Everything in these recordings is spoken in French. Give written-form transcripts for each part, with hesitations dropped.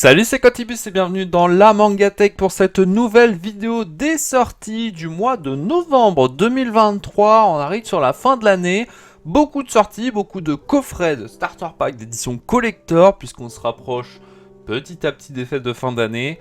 Salut, c'est Cotibus et bienvenue dans la Mangatech pour cette nouvelle vidéo des sorties du mois de novembre 2023. On arrive sur la fin de l'année. Beaucoup de sorties, beaucoup de coffrets, de starter pack, d'éditions collector, puisqu'on se rapproche petit à petit des fêtes de fin d'année.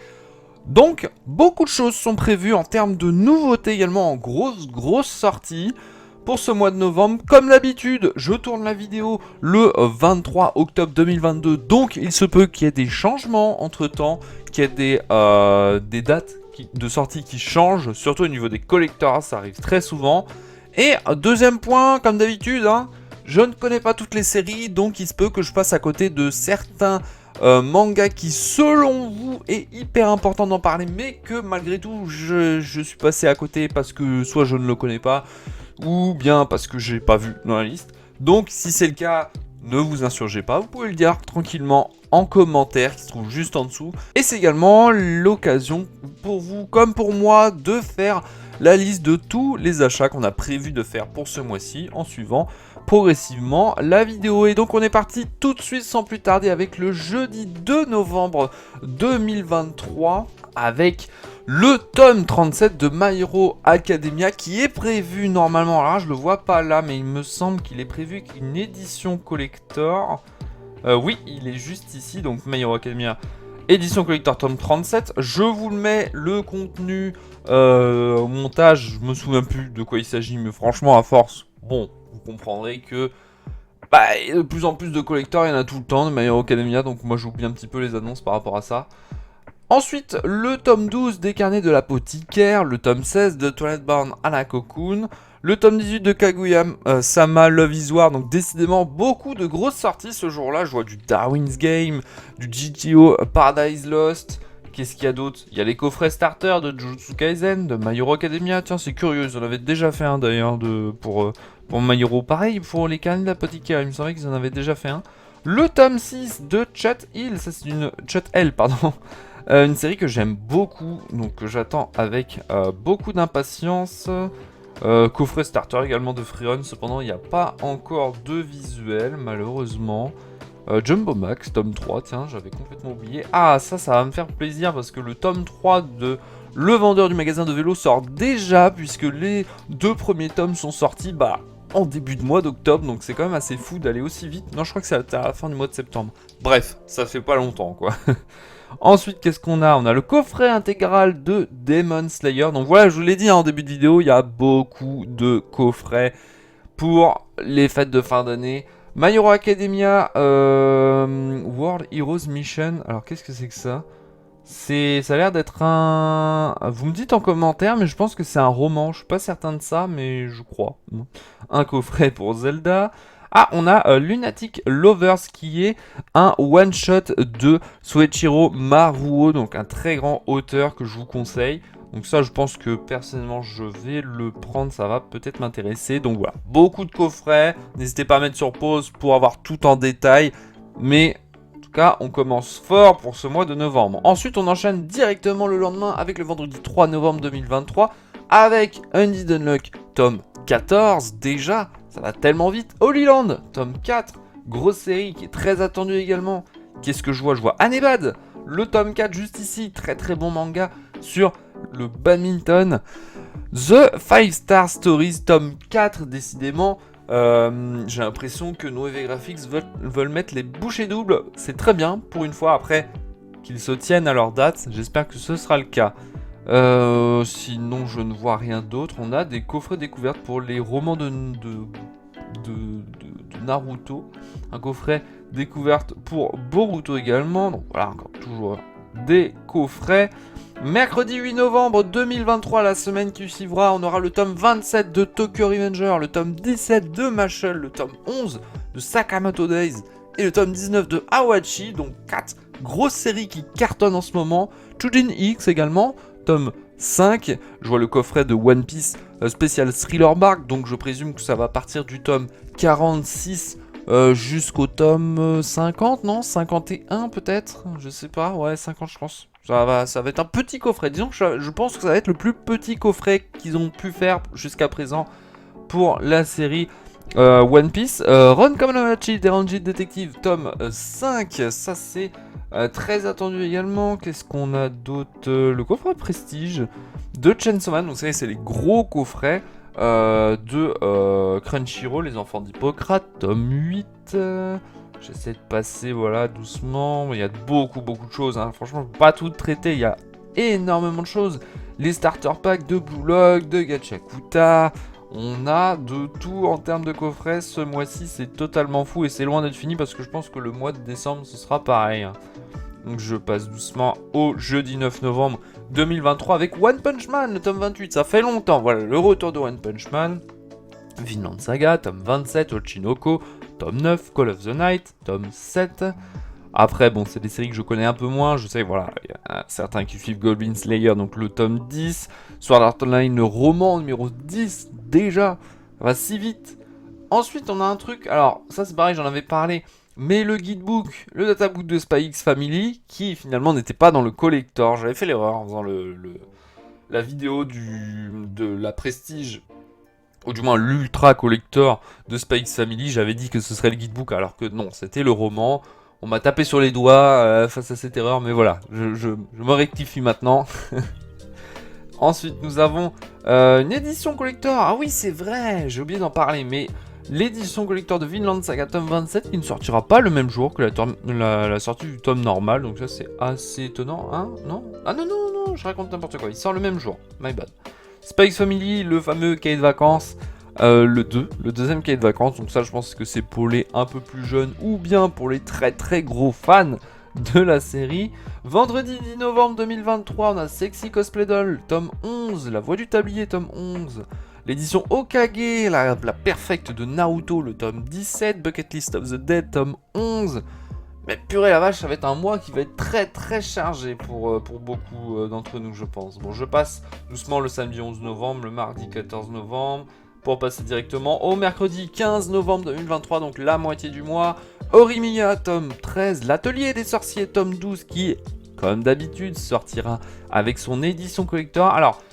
Donc, beaucoup de choses sont prévues en termes de nouveautés également, en grosses sorties. Pour ce mois de novembre, comme d'habitude, je tourne la vidéo le 23 octobre 2022, donc il se peut qu'il y ait des changements entre temps, qu'il y ait des dates de sortie qui changent, surtout au niveau des collectors, ça arrive très souvent. Et deuxième point, comme d'habitude, je ne connais pas toutes les séries, donc il se peut que je passe à côté de certains mangas qui, selon vous, est hyper important d'en parler, mais que malgré tout, je suis passé à côté parce que soit je ne le connais pas, ou bien parce que j'ai pas vu dans la liste. Donc si c'est le cas, ne vous insurgez pas, vous pouvez le dire tranquillement en commentaire qui se trouve juste en dessous. Et c'est également l'occasion pour vous comme pour moi de faire la liste de tous les achats qu'on a prévu de faire pour ce mois-ci en suivant progressivement la vidéo. Et donc on est parti tout de suite sans plus tarder avec le jeudi 2 novembre 2023 avec le tome 37 de My Hero Academia qui est prévu normalement. Alors je le vois pas là, mais il me semble qu'il est prévu qu'une édition collector. Oui, il est juste ici, donc My Hero Academia édition collector tome 37. Je vous le mets, le contenu au montage, je me souviens plus de quoi il s'agit, mais franchement à force, bon, vous comprendrez que de plus en plus de collectors, il y en a tout le temps de My Hero Academia, donc moi j'oublie un petit peu les annonces par rapport à ça. Ensuite, le tome 12 des carnets de l'apothicaire, le tome 16 de Twilight Bound à la Cocoon, le tome 18 de Kaguya-sama Love is War, donc décidément beaucoup de grosses sorties ce jour-là. Je vois du Darwin's Game, du GTO Paradise Lost. Qu'est-ce qu'il y a d'autre? Il y a les coffrets starter de Jujutsu Kaisen, de My Hero Academia. Tiens, c'est curieux, ils en avaient déjà fait un d'ailleurs pour My Hero. Pareil, pour les carnets de l'apothicaire, il me semblait qu'ils en avaient déjà fait un. Le tome 6 de Chat Hill, ça c'est une Chat L, pardon. Une série que j'aime beaucoup, donc que j'attends avec beaucoup d'impatience. Coffret starter également de Freerun, cependant il n'y a pas encore de visuel malheureusement. Jumbo Max, tome 3, tiens, j'avais complètement oublié. Ah, ça va me faire plaisir parce que le tome 3 de Le Vendeur du magasin de vélo sort déjà, puisque les deux premiers tomes sont sortis en début de mois d'octobre, donc c'est quand même assez fou d'aller aussi vite. Non, je crois que c'est à la fin du mois de septembre. Bref, ça fait pas longtemps quoi. Ensuite, qu'est-ce qu'on a? On a le coffret intégral de Demon Slayer. Donc voilà, je vous l'ai dit en début de vidéo, il y a beaucoup de coffrets pour les fêtes de fin d'année. My Hero Academia World Heroes Mission. Alors qu'est-ce que c'est que ça? Ça a l'air d'être un... Vous me dites en commentaire, mais je pense que c'est un roman. Je suis pas certain de ça, mais je crois. Un coffret pour Zelda. Ah, on a Lunatic Lovers qui est un one-shot de Soichiro Maruo, donc un très grand auteur que je vous conseille. Donc ça, je pense que personnellement, je vais le prendre, ça va peut-être m'intéresser. Donc voilà, beaucoup de coffrets. N'hésitez pas à mettre sur pause pour avoir tout en détail. Mais en tout cas, on commence fort pour ce mois de novembre. Ensuite, on enchaîne directement le lendemain avec le vendredi 3 novembre 2023 avec Undead Unluck tome 14 déjà. Ça va tellement vite. Holy Land, tome 4, grosse série qui est très attendue également. Qu'est-ce que je vois? Je vois Anebad, le tome 4 juste ici, très très bon manga sur le badminton. The 5 Star Stories, tome 4, décidément. J'ai l'impression que Noévé Graphics veulent mettre les bouchées doubles. C'est très bien pour une fois, après qu'ils se tiennent à leur date. J'espère que ce sera le cas. Sinon je ne vois rien d'autre. On a des coffrets découvertes pour les romans de Naruto. Un coffret découverte pour Boruto également. Donc voilà, encore toujours des coffrets. Mercredi 8 novembre 2023, la semaine qui suivra, on aura le tome 27 de Tokyo Revenger, le tome 17 de Mashle, le tome 11 de Sakamoto Days et le tome 19 de Awachi. Donc 4 grosses séries qui cartonnent en ce moment. Chujin X également, tome 5. Je vois le coffret de One Piece spécial Thriller Bark, donc je présume que ça va partir du tome 46 jusqu'au tome 50, non 51 peut-être. Je sais pas, ouais 50 je pense. Ça va être un petit coffret. Disons que je pense que ça va être le plus petit coffret qu'ils ont pu faire jusqu'à présent pour la série One Piece. Ron Kamonohachi, Deranji Detective, tome 5. Ça c'est Très attendu également, qu'est-ce qu'on a d'autre? Le coffret Prestige de Chainsaw Man, donc vous savez, c'est les gros coffrets de Crunchyroll, les enfants d'Hippocrate, tome 8. J'essaie de passer, voilà, doucement. Il y a beaucoup de choses, hein. Franchement, je peux pas tout traiter, il y a énormément de choses. Les starter packs de Blue Lock, de Gachakuta. On a de tout en termes de coffrets. Ce mois-ci, c'est totalement fou et c'est loin d'être fini parce que je pense que le mois de décembre, ce sera pareil, hein. Donc je passe doucement au jeudi 9 novembre 2023 avec One Punch Man, le tome 28. Ça fait longtemps, voilà, le retour de One Punch Man. Vinland Saga, tome 27, Ochinoko, tome 9, Call of the Night, tome 7. Après, bon, c'est des séries que je connais un peu moins. Je sais, voilà, il y a certains qui suivent Goblin Slayer, donc le tome 10. Sword Art Online, le roman numéro 10, déjà. Ça va si vite. Ensuite, on a un truc, alors, ça c'est pareil, j'en avais parlé, mais le guidebook, le databook de Spy X Family, qui finalement n'était pas dans le collector. J'avais fait l'erreur en faisant la vidéo de la Prestige, ou du moins l'ultra collector de Spy X Family. J'avais dit que ce serait le guidebook, alors que non, c'était le roman. On m'a tapé sur les doigts face à cette erreur, mais voilà, je me rectifie maintenant. Ensuite, nous avons une édition collector. Ah oui, c'est vrai, j'ai oublié d'en parler, mais l'édition collector de Vinland Saga tome 27 qui ne sortira pas le même jour que la sortie du tome normal. Donc ça, c'est assez étonnant, hein? Non? Ah non, je raconte n'importe quoi. Il sort le même jour, my bad. Spy X Family, le fameux cahier de vacances. Le deuxième cahier de vacances, donc ça je pense que c'est pour les un peu plus jeunes ou bien pour les très gros fans de la série. Vendredi 10 novembre 2023, on a Sexy Cosplay Doll, tome 11, La Voix du Tablier, tome 11, l'édition Okage, la perfecte de Naruto, le tome 17, Bucket List of the Dead, tome 11. Mais purée la vache, ça va être un mois qui va être très chargé pour beaucoup d'entre nous, je pense. Bon, je passe doucement le samedi 11 novembre, le mardi 14 novembre, pour passer directement au mercredi 15 novembre 2023, donc la moitié du mois. Horimiya, tome 13, l'Atelier des Sorciers, tome 12, qui, comme d'habitude, sortira avec son édition collector. Alors,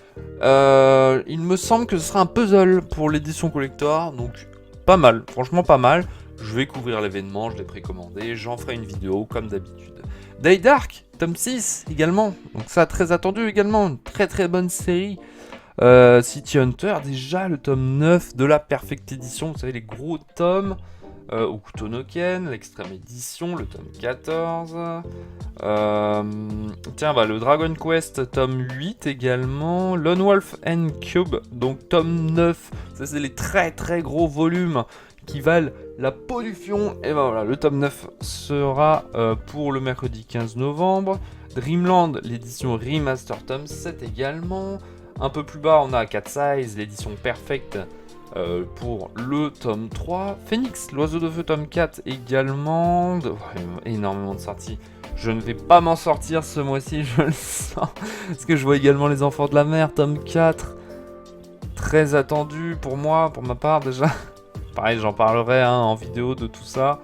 il me semble que ce sera un puzzle pour l'édition collector, donc pas mal, franchement pas mal. Je vais couvrir l'événement, je l'ai précommandé, j'en ferai une vidéo comme d'habitude. Day Dark, tome 6 également, donc ça très attendu également, une très bonne série. City Hunter, déjà le tome 9 de la Perfect Edition, vous savez les gros tomes. Okuto no Ken, l'extrême édition, le tome 14. Tiens, bah, le Dragon Quest, tome 8 également. Lone Wolf and Cube, donc tome 9. Ça, c'est les très gros volumes qui valent la pollution. Et ben voilà, le tome 9 sera pour le mercredi 15 novembre. Dreamland, l'édition Remaster, tome 7 également. Un peu plus bas, on a Cat Size, l'édition Perfect pour le tome 3. Phoenix, l'oiseau de feu, tome 4 également. Énormément de sorties. Je ne vais pas m'en sortir ce mois-ci, je le sens. Parce que je vois également Les Enfants de la Mer, tome 4. Très attendu pour moi, pour ma part déjà. Pareil, j'en parlerai en vidéo de tout ça.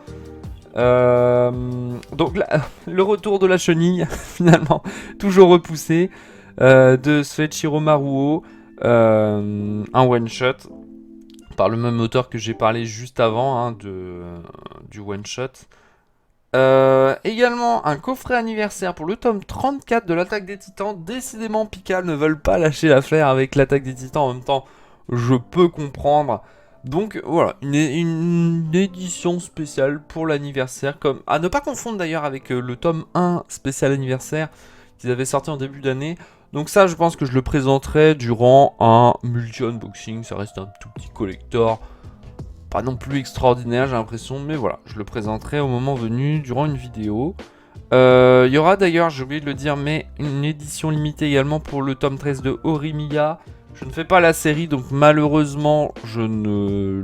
Donc là, le retour de la chenille, finalement, toujours repoussé. De Soichiro Maruo, un one-shot par le même auteur que j'ai parlé juste avant du one-shot. Également un coffret anniversaire pour le tome 34 de l'Attaque des Titans. Décidément, Pika ne veulent pas lâcher l'affaire avec l'Attaque des Titans. En même temps, je peux comprendre. Donc voilà, une édition spéciale pour l'anniversaire, comme à ne pas confondre d'ailleurs avec le tome 1 spécial anniversaire qu'ils avaient sorti en début d'année. Donc ça, je pense que je le présenterai durant un multi-unboxing. Ça reste un tout petit collector. Pas non plus extraordinaire, j'ai l'impression. Mais voilà, je le présenterai au moment venu, durant une vidéo. Il y aura d'ailleurs, j'ai oublié de le dire, mais une édition limitée également pour le tome 13 de Horimiya. Je ne fais pas la série, donc malheureusement, je ne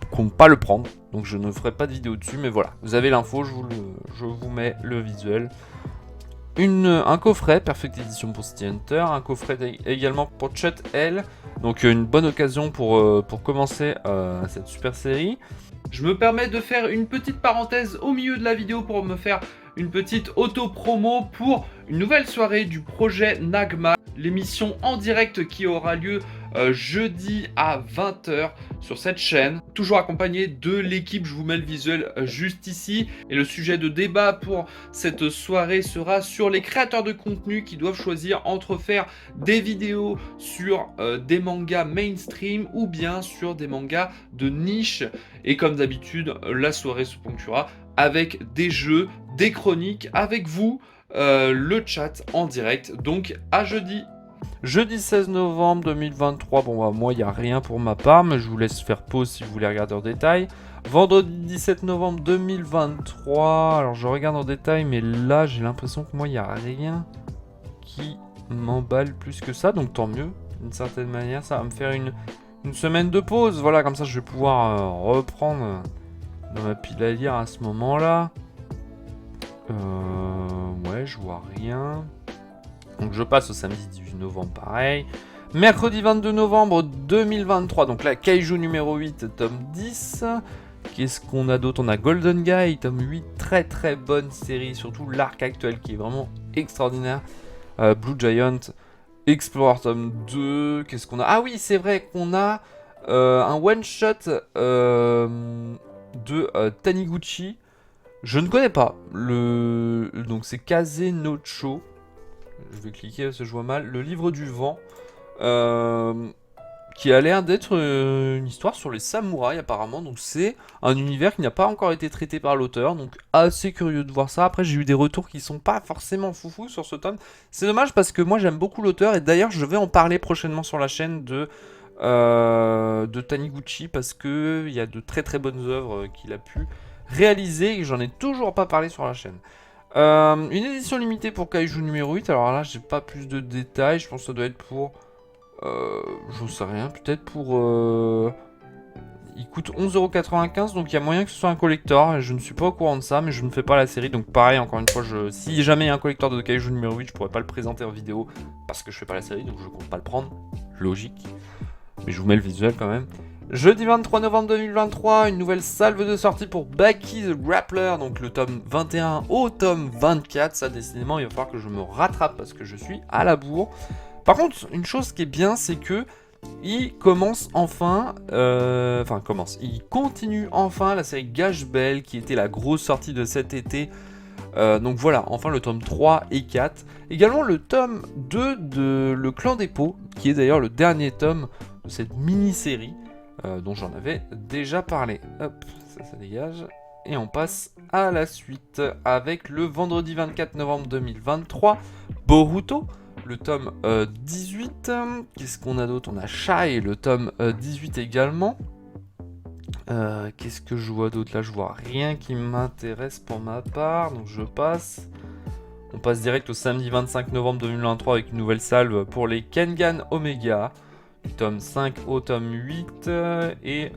compte pas le prendre. Donc je ne ferai pas de vidéo dessus. Mais voilà, vous avez l'info, je vous mets le visuel. Un coffret, Perfect Edition pour City Hunter, un coffret également pour Chut L, donc une bonne occasion pour commencer cette super série. Je me permets de faire une petite parenthèse au milieu de la vidéo pour me faire une petite auto-promo pour une nouvelle soirée du projet Nagma, l'émission en direct qui aura lieu jeudi à 20 h sur cette chaîne. Toujours accompagné de l'équipe, je vous mets le visuel juste ici. Et le sujet de débat pour cette soirée sera sur les créateurs de contenu qui doivent choisir entre faire des vidéos sur des mangas mainstream ou bien sur des mangas de niche. Et comme d'habitude, la soirée se ponctuera avec des jeux, des chroniques, avec vous, le chat en direct. Donc à jeudi. Jeudi 16 novembre 2023, bon bah moi il n'y a rien pour ma part, mais je vous laisse faire pause si vous voulez regarder en détail. Vendredi 17 novembre 2023, alors je regarde en détail, mais là j'ai l'impression que moi il n'y a rien qui m'emballe plus que ça, donc tant mieux. D'une certaine manière, ça va me faire une semaine de pause, voilà, comme ça je vais pouvoir reprendre dans ma pile à lire à ce moment-là. Ouais, je vois rien. Donc je passe au samedi 18 novembre, pareil. Mercredi 22 novembre 2023, donc là, Kaiju numéro 8, tome 10. Qu'est-ce qu'on a d'autre? On a Golden Guy, tome 8, très très bonne série, surtout l'arc actuel qui est vraiment extraordinaire. Blue Giant, Explorer tome 2, qu'est-ce qu'on a? Ah oui, c'est vrai qu'on a un one-shot de Taniguchi. Je ne connais pas. Donc c'est Kaze no Cho. Je vais cliquer parce que je vois mal. Le livre du vent. Qui a l'air d'être une histoire sur les samouraïs apparemment. Donc c'est un univers qui n'a pas encore été traité par l'auteur. Donc assez curieux de voir ça. Après j'ai eu des retours qui sont pas forcément foufou sur ce tome. C'est dommage parce que moi j'aime beaucoup l'auteur. Et d'ailleurs je vais en parler prochainement sur la chaîne de Taniguchi. Parce qu'il y a de très très bonnes œuvres qu'il a pu réaliser. Et j'en ai toujours pas parlé sur la chaîne. Une édition limitée pour Kaiju numéro 8. Alors là j'ai pas plus de détails. Je pense que ça doit être pour... j'en sais rien, peut-être pour... Il coûte 11,95€, donc il y a moyen que ce soit un collector, et je ne suis pas au courant de ça, mais je ne fais pas la série, donc pareil, encore une fois, si jamais il y a un collector de Kaiju numéro 8, je pourrais pas le présenter en vidéo, parce que je fais pas la série, donc je compte pas le prendre, logique, mais je vous mets le visuel quand même. Jeudi 23 novembre 2023, une nouvelle salve de sortie pour Baki the Grappler, donc le tome 21 au tome 24, ça décidément il va falloir que je me rattrape, parce que je suis à la bourre. Par contre, une chose qui est bien, c'est que il commence enfin, il continue enfin la série Gash Bell, qui était la grosse sortie de cet été. Donc voilà, enfin le tome 3 et 4. Également le tome 2 de Le Clan des Pots, qui est d'ailleurs le dernier tome de cette mini-série, dont j'en avais déjà parlé. Hop, ça dégage. Et on passe à la suite avec le vendredi 24 novembre 2023, Boruto. Le tome 18, qu'est-ce qu'on a d'autre? On a Shai, le tome 18 également. Qu'est-ce que je vois d'autre? Là, je vois rien qui m'intéresse pour ma part, donc je passe. On passe direct au samedi 25 novembre 2023 avec une nouvelle salve pour les Kengan Omega, du tome 5 au tome 8. Et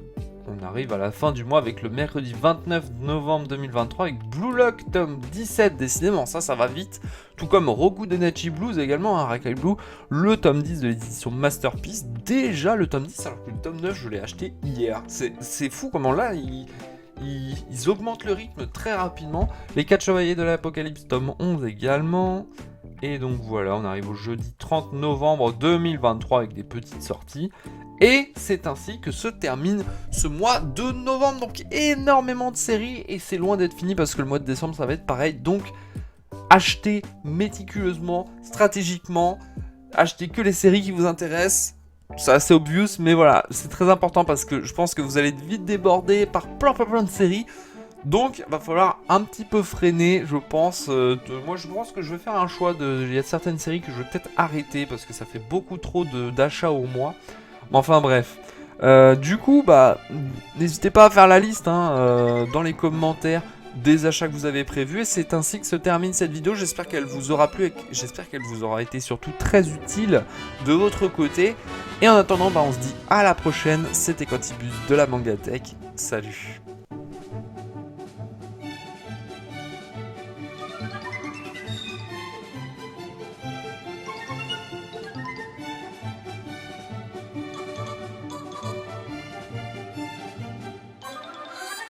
on arrive à la fin du mois avec le mercredi 29 novembre 2023 avec Blue Lock tome 17. Décidément, ça va vite. Tout comme Roku Denaichi Blues également, Rakai Blue, le tome 10 de l'édition Masterpiece. Déjà le tome 10, alors que le tome 9, je l'ai acheté hier. C'est fou comment là, ils augmentent le rythme très rapidement. Les 4 Chevaliers de l'Apocalypse, tome 11 également. Et donc voilà, on arrive au jeudi 30 novembre 2023 avec des petites sorties. Et c'est ainsi que se termine ce mois de novembre. Donc énormément de séries et c'est loin d'être fini parce que le mois de décembre ça va être pareil. Donc achetez méticuleusement, stratégiquement, achetez que les séries qui vous intéressent. C'est assez obvious mais voilà, c'est très important parce que je pense que vous allez être vite débordé par plein de séries. Donc, va falloir un petit peu freiner, je pense. Moi, je pense que je vais faire un choix. Il y a certaines séries que je vais peut-être arrêter parce que ça fait beaucoup trop d'achats au mois. Mais enfin, bref. Du coup, n'hésitez pas à faire la liste dans les commentaires des achats que vous avez prévus. Et c'est ainsi que se termine cette vidéo. J'espère qu'elle vous aura plu et j'espère qu'elle vous aura été surtout très utile de votre côté. Et en attendant, on se dit à la prochaine. C'était Quantibus de la Mangatech. Salut!